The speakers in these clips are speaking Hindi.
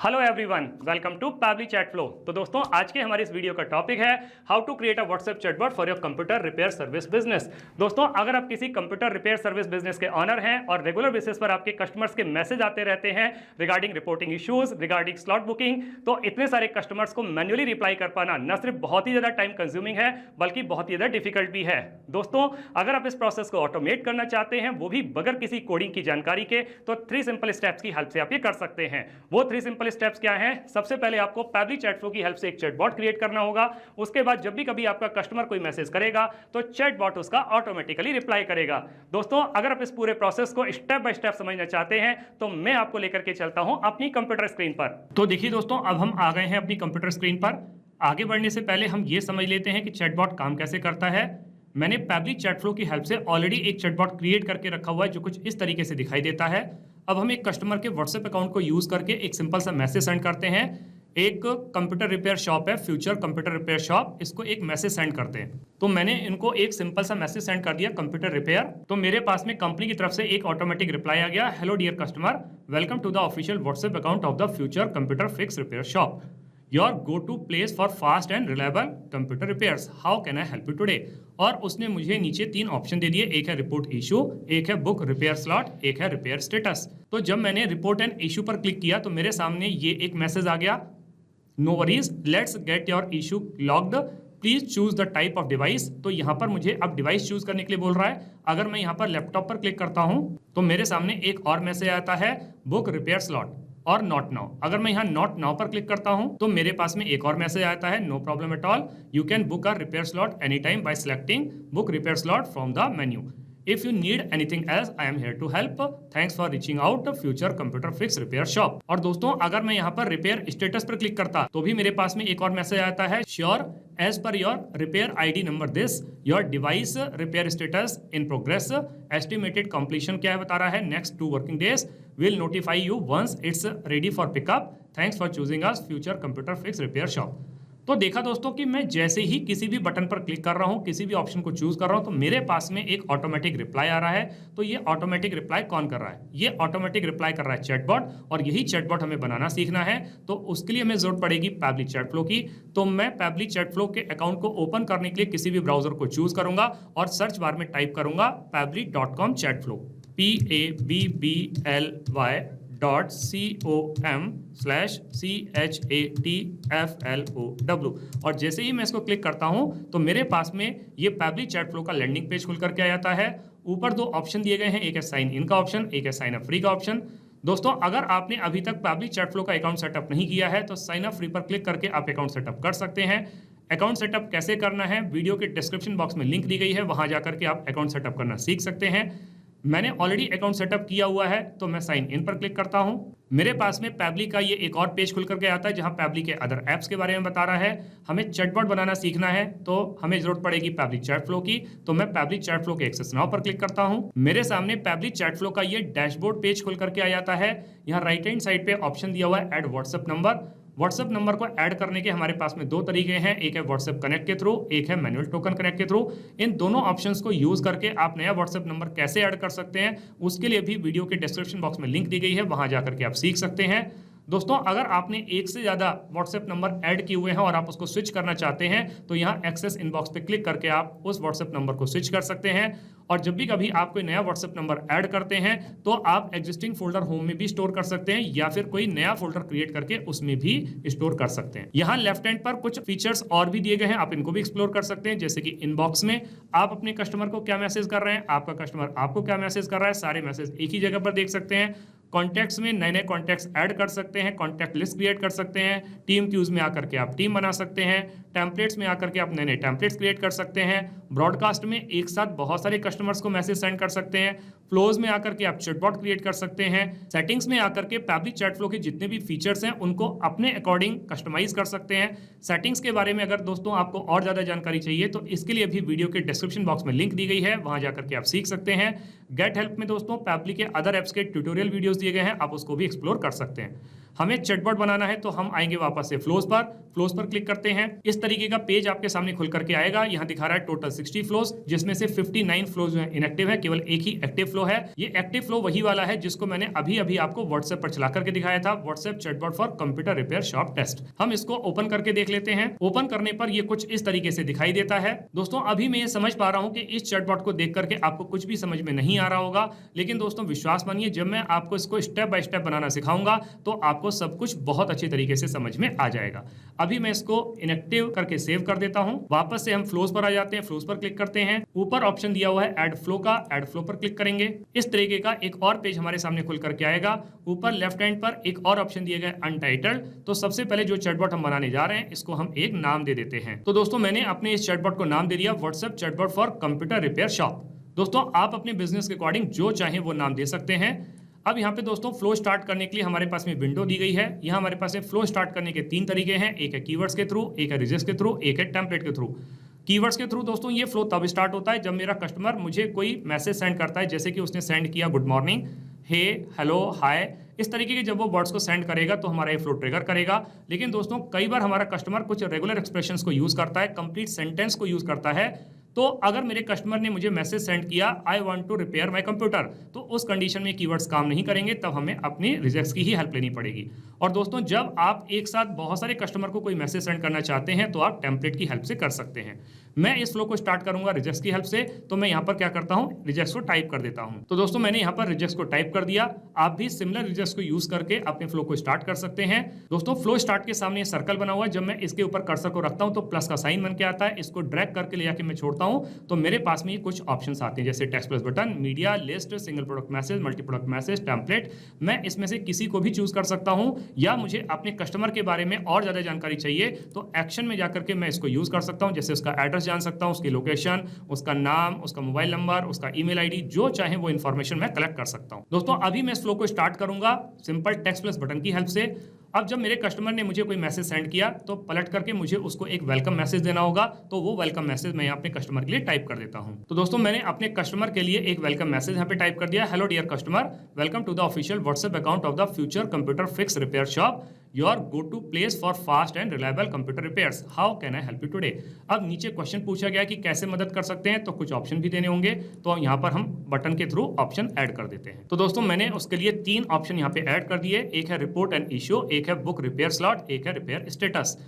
Hello everyone, welcome to Pabbly chat flow. तो दोस्तों, आज के हमारे इस वीडियो का टॉपिक है how to create a WhatsApp chatbot for your computer repair service business. दोस्तों, अगर आप किसी कंप्यूटर रिपेयर सर्विस बिजनेस के ऑनर हैं और रेगुलर बेसिस पर आपके कस्टमर्स के मैसेज आते रहते हैं regarding reporting issues, regarding slot booking, तो इतने सारे कस्टमर्स को मैन्युअली रिप्लाई कर पाना न सिर्फ बहुत ही ज्यादा टाइम कंज्यूमिंग है बल्कि बहुत ही ज्यादा डिफिकल्ट भी है। दोस्तों, अगर आप इस प्रोसेस को ऑटोमेट करना चाहते हैं, वो भी बगैर किसी कोडिंग की जानकारी के, तो 3 सिंपल स्टेप्स की हेल्प से आप ये कर सकते हैं। वो 3 सिंपल स्टेप्स क्या हैं? सबसे पहले आपको पैबली चैट फ्लो की हेल्प से एक चैटबॉट क्रिएट करना होगा। उसके बाद जब भी कभी आपका कस्टमर कोई मैसेज करेगा तो चैटबॉट उसका ऑटोमेटिकली रिप्लाई करेगा। दोस्तों, अगर आप इस पूरे प्रोसेस को स्टेप बाय स्टेप समझना चाहते हैं तो मैं आपको लेकर के चलता हूं अपनी कंप्यूटर स्क्रीन पर। तो देखिए दोस्तों, अब हम आ गए हैं अपनी कंप्यूटर स्क्रीन पर। आगे बढ़ने से पहले हम ये समझ लेते हैं कि चैटबॉट काम कैसे करता है। मैंने पैबली चैट फ्लो की हेल्प से ऑलरेडी एक चैटबॉट क्रिएट करके रखा हुआ है जो कुछ इस तरीके से दिखाई देता है। अब हम एक कस्टमर के व्हाट्सएप अकाउंट को यूज करके एक सिंपल सा मैसेज सेंड करते हैं। एक कंप्यूटर रिपेयर शॉप है, फ्यूचर कंप्यूटर रिपेयर शॉप, इसको एक मैसेज सेंड करते हैं। तो मैंने इनको एक सिंपल सा मैसेज सेंड कर दिया, कंप्यूटर रिपेयर। तो मेरे पास में कंपनी की तरफ से एक ऑटोमेटिक रिप्लाई आ गया, hello dear customer, welcome to the official WhatsApp account of the future computer fix repair shop, your go to place for fast and reliable computer repairs, how can I help you today. और उसने मुझे नीचे 3 ऑप्शन दे दिए, एक है रिपोर्ट इशू, एक है बुक रिपेयर स्लॉट, एक है रिपेयर स्टेटस। तो जब मैंने रिपोर्ट एंड इशू पर क्लिक किया तो मेरे सामने ये एक मैसेज आ गया, no worries, let's get your issue logged, please choose the type of device. तो यहाँ पर मुझे अब डिवाइस चूज करने के लिए बोल रहा है। अगर मैं यहाँ पर लैपटॉप पर क्लिक करता हूँ तो मेरे सामने एक और मैसेज आता है, बुक रिपेयर स्लॉट और नॉट नाउ। अगर मैं यहाँ नॉट नाउ पर क्लिक करता हूँ तो मेरे पास में एक और मैसेज आता है, no problem at all, you can book a repair slot any time by selecting book repair slot from the menu. If you need anything else, I am here to help. Thanks for reaching out, Future Computer Fix Repair Shop। और दोस्तों, अगर मैं यहाँ पर रिपेयर स्टेटस पर क्लिक करता तो भी मेरे पास में एक और मैसेज आता है, sure as per your repair ID number this, your device repair status in progress, estimated completion क्या है बता रहा है, next 2 working days, will notify you once it's ready for pickup, thanks for choosing us future computer fix repair shop. तो देखा दोस्तों कि मैं जैसे ही किसी भी बटन पर क्लिक कर रहा हूं, किसी भी ऑप्शन को चूज कर रहा हूं, तो मेरे पास में एक ऑटोमेटिक रिप्लाई आ रहा है। तो ये ऑटोमेटिक रिप्लाई कौन कर रहा है? ये ऑटोमेटिक रिप्लाई कर रहा है चैटबॉट, और यही चैटबॉट हमें बनाना सीखना है। तो उसके लिए हमें जरूरत पड़ेगी पैबली चैट फ्लो की। तो मैं पैबली चैट फ्लो के अकाउंट को ओपन करने के लिए किसी भी ब्राउजर को चूज करूंगा और सर्च बार में टाइप करूंगा pabbly.com चैट फ्लो, pabbly.com/chatflow। और जैसे ही मैं इसको क्लिक करता हूं तो मेरे पास में ये पैबली चैट फ्लो का लैंडिंग पेज खुल करके आ जाता है। ऊपर 2 ऑप्शन दिए गए हैं, एक है साइन इन का ऑप्शन, एक है साइन अप फ्री का ऑप्शन। दोस्तों, अगर आपने अभी तक पैबली चैट फ्लो का अकाउंट सेटअप नहीं किया है तो साइन अप फ्री पर क्लिक करके आप अकाउंट सेटअप कर सकते हैं। अकाउंट सेटअप कैसे करना है, वीडियो के डिस्क्रिप्शन बॉक्स में लिंक दी गई है, वहां जाकर के आप अकाउंट सेटअप करना सीख सकते हैं। मैंने ऑलरेडी अकाउंट सेटअप किया हुआ है तो मैं साइन इन पर क्लिक करता हूं। मेरे पास में पैबली का ये एक और पेज खुल करके आता है जहां पैबली के अदर एप्स के बारे में बता रहा है। हमें चैटबॉट बनाना सीखना है तो हमें जरूरत पड़ेगी पैबली चैट फ्लो की। तो मैं पैबली चैट फ्लो के एक्सेस नाउ पर क्लिक करता हूं। मेरे सामने पैबली चैट फ्लो का ये डैशबोर्ड पेज खुल करके आ जाता है। यहाँ राइट हैंड साइड पे ऑप्शन दिया हुआ है add WhatsApp number. WhatsApp number को ऐड करने के हमारे पास में 2 तरीके हैं, एक है व्हाट्सएप कनेक्ट के थ्रू, एक है मैनुअल टोकन कनेक्ट के थ्रू। इन दोनों ऑप्शंस को यूज करके आप नया व्हाट्सएप नंबर कैसे ऐड कर सकते हैं, उसके लिए भी वीडियो के डिस्क्रिप्शन बॉक्स में लिंक दी गई है, वहां जाकर के आप सीख सकते हैं। दोस्तों, अगर आपने एक से ज्यादा व्हाट्सएप नंबर ऐड किए हुए हैं और आप उसको स्विच करना चाहते हैं तो यहाँ एक्सेस इनबॉक्स पे क्लिक करके आप उस व्हाट्सएप नंबर को स्विच कर सकते हैं। और जब भी कभी आप कोई नया व्हाट्सएप नंबर ऐड करते हैं तो आप एग्जिस्टिंग फोल्डर होम में भी स्टोर कर सकते हैं या फिर कोई नया फोल्डर क्रिएट करके उसमें भी स्टोर कर सकते हैं। यहाँ लेफ्ट हैंड पर कुछ फीचर्स और भी दिए गए हैं, आप इनको भी एक्सप्लोर कर सकते हैं। जैसे कि इनबॉक्स में आप अपने कस्टमर को क्या मैसेज कर रहे हैं, आपका कस्टमर आपको क्या मैसेज कर रहा है, सारे मैसेज एक ही जगह पर देख सकते हैं। कॉन्टैक्ट्स में नए नए कॉन्टैक्ट्स ऐड कर सकते हैं, कॉन्टैक्ट लिस्ट क्रिएट कर सकते हैं, टीम क्यूज में आकर के आप टीम बना सकते हैं, टेम्पलेट्स में आकर के आप नए नए टेम्पलेट्स क्रिएट कर सकते हैं, ब्रॉडकास्ट में एक साथ बहुत सारे कस्टमर्स को मैसेज सेंड कर सकते हैं, फ्लोज में आकर के आप चैटबॉट क्रिएट कर सकते हैं, सेटिंग्स में आकर के पैबली चैट फ्लो के जितने भी फीचर्स हैं उनको अपने अकॉर्डिंग कस्टमाइज कर सकते हैं। सेटिंग्स के बारे में अगर दोस्तों आपको और ज्यादा जानकारी चाहिए तो इसके लिए भी वीडियो के डिस्क्रिप्शन बॉक्स में लिंक दी गई है, वहां जाकर के आप सीख सकते हैं। गेट हेल्प में दोस्तों पैबली के अदर एप्स के ट्यूटोरियल वीडियोस दिए गए हैं, आप उसको भी एक्सप्लोर कर सकते हैं। हमें चैटबॉट बनाना है तो हम आएंगे वापस से फ्लोज पर क्लिक करते हैं। इस तरीके का पेज आपके सामने खुल करके आएगा। यहाँ दिखा रहा है टोटल 60 फ्लोज, जिसमें से 59 फ्लोज जो है इनएक्टिव है, केवल एक ही एक्टिव फ्लो है। ये एक्टिव फ्लो वही वाला है जिसको मैंने अभी अभी आपको व्हाट्सएप पर चला करके दिखाया था, WhatsApp chatbot for computer repair shop test. हम इसको ओपन करके देख लेते हैं। ओपन करने पर ये कुछ इस तरीके से दिखाई देता है। दोस्तों अभी मैं ये समझ पा रहा हूँ कि इस चैटबॉट को देख करके आपको कुछ भी समझ में नहीं आ रहा होगा, लेकिन दोस्तों विश्वास मानिए, जब मैं आपको इसको स्टेप बाय स्टेप बनाना सिखाऊंगा तो आपको सब कुछ बहुत अच्छी तरीके से समझ में आ जाएगा। अभी मैं इसको इनएक्टिव करके सेव कर देता हूं। वापस से हम फ्लोज पर आ जाते हैं, फ्लोज पर क्लिक करते हैं। ऊपर ऑप्शन दिया हुआ है ऐड फ्लो का, ऐड फ्लो पर क्लिक करेंगे। इस तरीके का एक और पेज हमारे सामने खुल करके आएगा। ऊपर लेफ्ट हैंड पर एक और ऑप्शन दिया गया है अनटाइटल्ड। तो सबसे पहले जो चैटबॉट हम बनाने जा रहे हैं इसको हम एक नाम दे देते हैं। तो दोस्तों मैंने अपने इस चैटबॉट को नाम दे दिया WhatsApp chatbot for computer repair shop. दोस्तों आप अपने बिजनेस के अकॉर्डिंग जो चाहें वो नाम दे सकते हैं। अब यहाँ पे दोस्तों फ्लो स्टार्ट करने के लिए हमारे पास में विंडो दी गई है। यहाँ हमारे पास में फ्लो स्टार्ट करने के 3 तरीके हैं, एक है कीवर्ड्स के थ्रू, एक है रिजल्ट्स के थ्रू, एक है टेम्पलेट के थ्रू। कीवर्ड्स के थ्रू दोस्तों ये फ्लो तब स्टार्ट होता है जब मेरा कस्टमर मुझे कोई मैसेज सेंड करता है, जैसे कि उसने सेंड किया गुड मॉर्निंग, हे, हेलो, हाय, इस तरीके के जब वो वर्ड्स को सेंड करेगा तो हमारा ये फ्लो ट्रिगर करेगा। लेकिन दोस्तों कई बार हमारा कस्टमर कुछ रेगुलर एक्सप्रेशंस को यूज करता है, कंप्लीट सेंटेंस को यूज करता है। तो अगर मेरे कस्टमर ने मुझे मैसेज सेंड किया I want to repair my computer, तो उस कंडीशन में कीवर्ड्स काम नहीं करेंगे, तब हमें अपनी रिजेक्ट्स की ही हेल्प लेनी पड़ेगी। और दोस्तों जब आप एक साथ बहुत सारे कस्टमर को कोई मैसेज सेंड करना चाहते हैं तो आप टेम्पलेट की हेल्प से कर सकते हैं। मैं इस फ्लो को स्टार्ट करूंगा रिजेक्ट्स की हेल्प से, तो मैं यहाँ पर क्या करता हूँ, रिजेक्ट्स को टाइप कर देता हूँ। तो दोस्तों मैंने यहाँ पर रिजेक्ट्स को टाइप कर दिया। आप भी सिमिलर रिजेक्ट्स को यूज करके अपने फ्लो को स्टार्ट कर सकते हैं। दोस्तों फ्लो स्टार्ट के सामने सर्कल बना हुआ है, जब मैं इसके ऊपर कर्सर को रखता हूँ तो प्लस का साइन बन के आता है। इसको ड्रैग करके ले जाके मैं छोड़ता हूँ तो मेरे पास में कुछ ऑप्शंस आते हैं, जैसे text plus button, media, list, single product message, multi product message, template. मैं इसमें से किसी को भी चूज कर सकता हूं, या मुझे अपने कस्टमर के बारे में और ज्यादा जानकारी चाहिए तो एक्शन में जाकर के मैं इसको यूज कर सकता हूं, जैसे उसका एड्रेस जान सकता हूं, उसकी लोकेशन, उसका नाम, उसका मोबाइल नंबर, उसका ईमेल आईडी, जो चाहे वो इन्फॉर्मेशन मैं कलेक्ट कर सकता हूं। दोस्तों अभी मैं इस फ्लो को स्टार्ट करूंगा सिंपल टेक्स्ट प्लस बटन की हेल्प से। अब जब मेरे कस्टमर ने मुझे कोई मैसेज सेंड किया तो पलट करके मुझे उसको एक वेलकम मैसेज देना होगा, तो वो वेलकम मैसेज मैं यहाँ अपने कस्टमर के लिए टाइप कर देता हूँ। तो दोस्तों मैंने अपने कस्टमर के लिए एक वेलकम मैसेज यहाँ पे टाइप कर दिया, hello dear customer, welcome to the official WhatsApp account of the future computer fix repair shop, your go to place for fast and reliable computer repairs, how can I help you today. अब नीचे क्वेश्चन पूछा गया कि कैसे मदद कर सकते हैं, तो कुछ ऑप्शन भी देने होंगे, तो यहाँ पर हम बटन के थ्रू ऑप्शन ऐड कर देते हैं। तो दोस्तों मैंने उसके लिए 3 ऑप्शन यहाँ पे ऐड कर दिए, एक है रिपोर्ट एंड इश्यू, एक है बुक रिपेयर स्लॉट, एक है रिपेयर स्टेटस।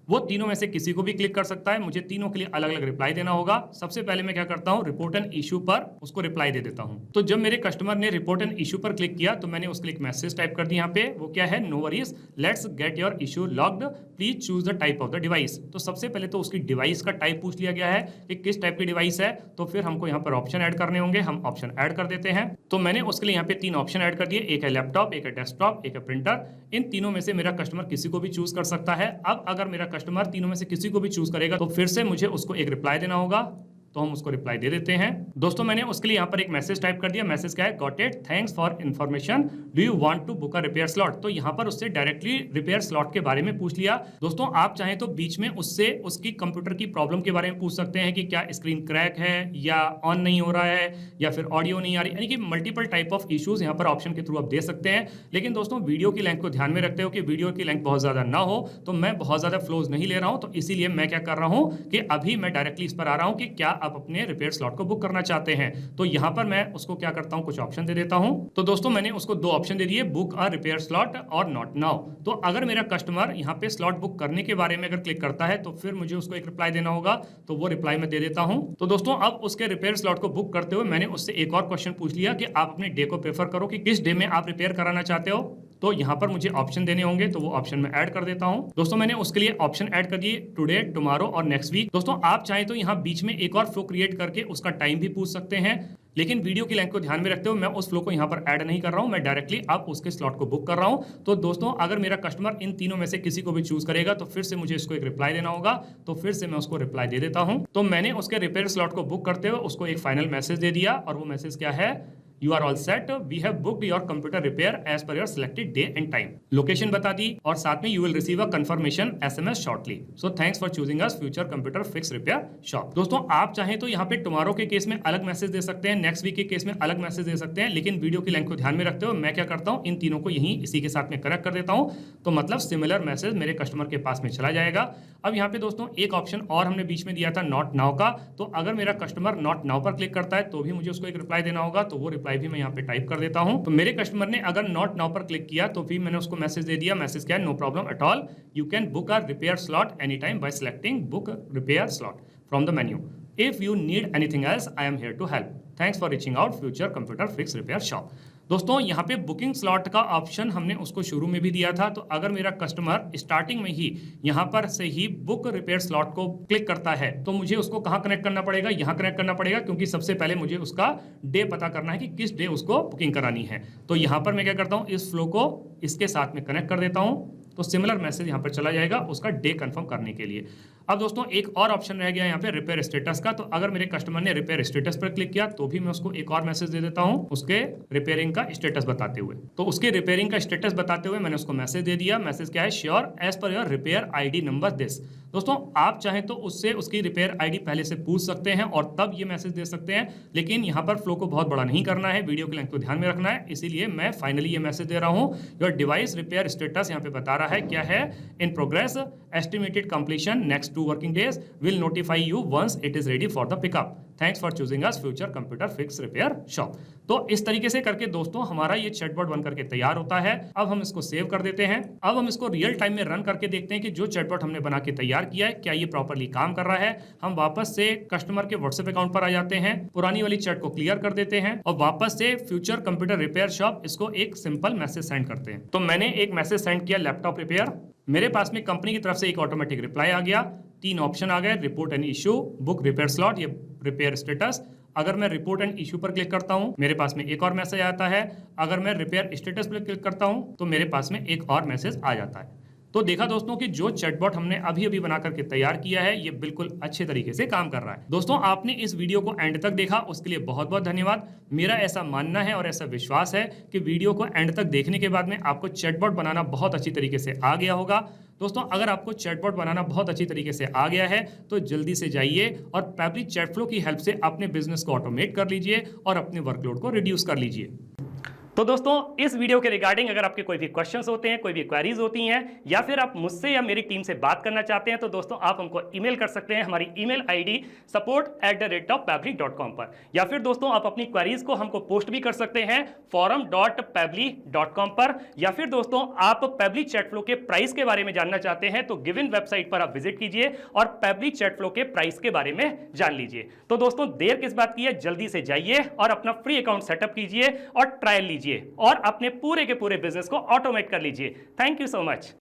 वो तीनों में से किसी को भी क्लिक कर सकता है। मुझे तीनों के लिए अलग अलग रिप्लाई देना होगा। सबसे पहले मैं क्या करता हूं, रिपोर्ट एंड इशू पर उसको रिप्लाई दे देता हूं। तो जब मेरे कस्टमर ने रिपोर्ट एंड इशू पर क्लिक किया तो मैंने उसके लिए एक मैसेज टाइप कर दिया यहाँ पे, वो क्या है, no worries, let's get your issue logged, please choose the type of the device. तो सबसे पहले तो उसकी डिवाइस का टाइप पूछ लिया गया है कि किस टाइप की डिवाइस है, तो फिर हमको यहाँ पर ऑप्शन ऐड करने होंगे। हम ऑप्शन ऐड कर देते हैं। तो मैंने उसके लिए यहाँ पे 3 ऑप्शन ऐड कर दिए, एक है लैपटॉप, एक है डेस्कटॉप, एक है प्रिंटर। इन तीनों में से मेरा कस्टमर किसी को भी चूज कर सकता है। अब अगर मेरा कस्टमर तीनों में से किसी को भी चूज करेगा तो फिर से मुझे उसको एक रिप्लाई देना होगा, तो हम उसको रिप्लाई दे देते हैं। दोस्तों मैंने उसके लिए यहाँ पर एक मैसेज टाइप कर दिया। मैसेज क्या है, got it, thanks for information, do you want to book a repair slot. तो यहाँ पर उससे डायरेक्टली रिपेयर स्लॉट के बारे में पूछ लिया। दोस्तों आप चाहें तो बीच में उससे उसकी कंप्यूटर की प्रॉब्लम के बारे में पूछ सकते हैं कि क्या स्क्रीन क्रैक है, या ऑन नहीं हो रहा है, या फिर ऑडियो नहीं आ रही, यानी कि मल्टीपल टाइप ऑफ इश्यूज यहाँ पर ऑप्शन के थ्रू आप दे सकते हैं। लेकिन दोस्तों वीडियो की लेंथ को ध्यान में रखते हो कि वीडियो की लेंथ बहुत ज्यादा ना हो, तो मैं बहुत ज्यादा फ्लोज नहीं ले रहा हूँ। तो इसीलिए मैं क्या कर रहा हूँ कि अभी मैं डायरेक्टली इस पर आ रहा हूँ कि क्या आप अपने रिपेयर स्लॉट को बुक करना चाहते हैं। तो यहां पर मैं उसको क्या करता हूं, कुछ ऑप्शन दे देता हूं। तो दोस्तों मैंने उसको 2 ऑप्शन दे दिए, बुक अ रिपेयर स्लॉट और नॉट नाउ। तो अगर मेरा कस्टमर यहां पे स्लॉट बुक करने के बारे में अगर क्लिक करता है तो फिर मुझे उसको एक रिप्लाई देना होगा, तो वो रिप्लाई मैं दे देता हूं। तो दोस्तों अब उसके रिपेयर स्लॉट को बुक करते हुए मैंने उससे एक और क्वेश्चन पूछ लिया कि आप अपने डे को प्रेफर करो कि किस डे में आप रिपेयर कराना चाहते हो। तो यहाँ पर मुझे ऑप्शन देने होंगे, तो वो ऑप्शन मैं ऐड कर देता हूँ। दोस्तों मैंने उसके लिए ऑप्शन ऐड कर दिए, टुडे, टुमारो और नेक्स्ट वीक। दोस्तों आप चाहें तो यहाँ बीच में एक और फ्लो क्रिएट करके उसका टाइम भी पूछ सकते हैं, लेकिन वीडियो की लेंथ को ध्यान में रखते हुए मैं उस फ्लो को यहाँ पर ऐड नहीं कर रहा हूँ, मैं डायरेक्टली अब उसके स्लॉट को बुक कर रहा हूँ। तो दोस्तों अगर मेरा कस्टमर इन तीनों में से किसी को भी चूज करेगा तो फिर से मुझे इसको एक रिप्लाई देना होगा, तो फिर से मैं उसको रिप्लाई दे देता हूँ। तो मैंने उसके रिपेयर स्लॉट को बुक करते हुए उसको एक फाइनल मैसेज दे दिया, और वो मैसेज क्या है, you are all set, we have booked your computer repair as per your selected day and time. Location बता दी और साथ में you will receive a confirmation SMS shortly. So thanks for choosing us future computer fix repair shop. दोस्तों आप चाहें तो यहाँ पे टुमारो के केस में अलग मैसेज दे सकते हैं, नेक्स्ट वीक के केस में अलग मैसेज दे सकते हैं, लेकिन वीडियो की लेंथ को ध्यान में रखते हुए मैं क्या करता हूँ, इन तीनों को यहीं इसी के साथ में कनेक्ट कर देता हूँ, तो मतलब सिमिलर मैसेज मेरे कस्टमर के पास में चला जाएगा। अब यहाँ पे दोस्तों एक ऑप्शन और हमने बीच में दिया था नॉट नाउ का, तो अगर मेरा कस्टमर नॉट नाउ पर क्लिक करता है तो भी मुझे उसको एक रिप्लाई देना होगा, तो वो रिप्लाई भी मैं यहाँ पे टाइप कर देता हूँ। तो मेरे कस्टमर ने अगर नॉट नाउ पर क्लिक किया तो भी मैंने उसको मैसेज दे दिया, मैसेज क्या है, no problem at all, you can book a repair slot any time by selecting book repair slot from the menu. If you need anything else I am here to help, thanks for reaching out future computer fix repair shop. दोस्तों यहाँ पे बुकिंग स्लॉट का ऑप्शन हमने उसको शुरू में भी दिया था, तो अगर मेरा कस्टमर स्टार्टिंग में ही यहाँ पर से ही बुक रिपेयर स्लॉट को क्लिक करता है तो मुझे उसको कहाँ कनेक्ट करना पड़ेगा, यहाँ कनेक्ट करना पड़ेगा, क्योंकि सबसे पहले मुझे उसका डे पता करना है कि किस डे उसको बुकिंग करानी है। तो यहाँ पर मैं क्या करता हूँ, इस फ्लो को इसके साथ में कनेक्ट कर देता हूँ, तो सिमिलर मैसेज यहाँ पर चला जाएगा उसका डे कंफर्म करने के लिए। अब दोस्तों एक और ऑप्शन रह गया यहाँ पे रिपेयर स्टेटस का, तो अगर मेरे कस्टमर ने रिपेयर स्टेटस पर क्लिक किया तो भी मैं उसको एक और मैसेज दे देता हूँ उसके रिपेयरिंग का स्टेटस बताते हुए। तो उसके रिपेयरिंग का स्टेटस बताते हुए मैंने उसको मैसेज दे दिया, मैसेज क्या है, sure as per your repair ID number this. दोस्तों आप चाहें तो उससे उसकी रिपेयर ID पहले से पूछ सकते हैं और तब ये मैसेज दे सकते हैं, लेकिन यहाँ पर फ्लो को बहुत बड़ा नहीं करना है, वीडियो की लेंथ को ध्यान में रखना है, इसीलिए मैं फाइनली ये मैसेज दे रहा हूँ। योर डिवाइस रिपेयर स्टेटस यहाँ पे बता रहा है क्या है, in progress, estimated completion next 2 working days, will notify you once it is ready for the pickup, thanks for choosing us future computer fix repair shop. तो इस तरीके से करके दोस्तों हमारा ये चैटबॉट बन करके तैयार होता है। अब हम इसको सेव कर देते हैं, अब हम इसको रियल टाइम में रन करके देखते हैं कि जो चैटबॉट हमने बना के तैयार किया है क्या ये प्रॉपर्ली काम कर रहा है। हम वापस से कस्टमर के व्हाट्सएप अकाउंट पर आ जाते हैं, पुरानी वाली चैट को क्लियर कर देते हैं और वापस से फ्यूचर कंप्यूटर रिपेयर शॉप इसको एक सिंपल मैसेज सेंड करते हैं। तो मैंने एक मैसेज सेंड किया लैपटॉप रिपेयर, मेरे पास में कंपनी की तरफ से एक ऑटोमेटिक रिप्लाई आ गया, 3 ऑप्शन आ गए, report and issue, book repair slot, ये रिपेयर स्टेटस। अगर मैं रिपोर्ट एंड इशू पर क्लिक करता हूं मेरे पास में एक और मैसेज आता है, अगर मैं रिपेयर स्टेटस पर क्लिक करता हूं तो मेरे पास में एक और मैसेज आ जाता है। तो देखा दोस्तों कि जो चैटबॉट हमने अभी अभी बना करके तैयार किया है ये बिल्कुल अच्छे तरीके से काम कर रहा है। दोस्तों आपने इस वीडियो को एंड तक देखा उसके लिए बहुत बहुत धन्यवाद। मेरा ऐसा मानना है और ऐसा विश्वास है कि वीडियो को एंड तक देखने के बाद में आपको चैटबॉट बनाना बहुत अच्छी तरीके से आ गया होगा। दोस्तों अगर आपको चैटबॉट बनाना बहुत अच्छी तरीके से आ गया है तो जल्दी से जाइए और पैब्लिक चैटफ्लो की हेल्प से अपने बिजनेस को ऑटोमेट कर लीजिए और अपने वर्कलोड को रिड्यूस कर लीजिए। तो दोस्तों इस वीडियो के रिगार्डिंग अगर आपके कोई भी क्वेश्चंस होते हैं, कोई भी क्वेरीज होती हैं या फिर आप मुझसे या मेरी टीम से बात करना चाहते हैं तो दोस्तों आप हमको ईमेल कर सकते हैं हमारी ईमेल ID support@pabbly.com पर, या फिर दोस्तों आप अपनी क्वेरीज को हमको पोस्ट भी कर सकते हैं forum.pabbly.com पर, या फिर दोस्तों आप पैब्ली चैटफ्लो के प्राइस के बारे में जानना चाहते हैं तो गिवन वेबसाइट पर आप विजिट कीजिए और पैब्ली चैटफ्लो के प्राइस के बारे में जान लीजिए। तो दोस्तों देर किस बात की है, जल्दी से जाइए और अपना फ्री अकाउंट सेटअप कीजिए और ट्रायल लीजिए और अपने पूरे के पूरे बिजनेस को ऑटोमेट कर लीजिए। Thank you so much.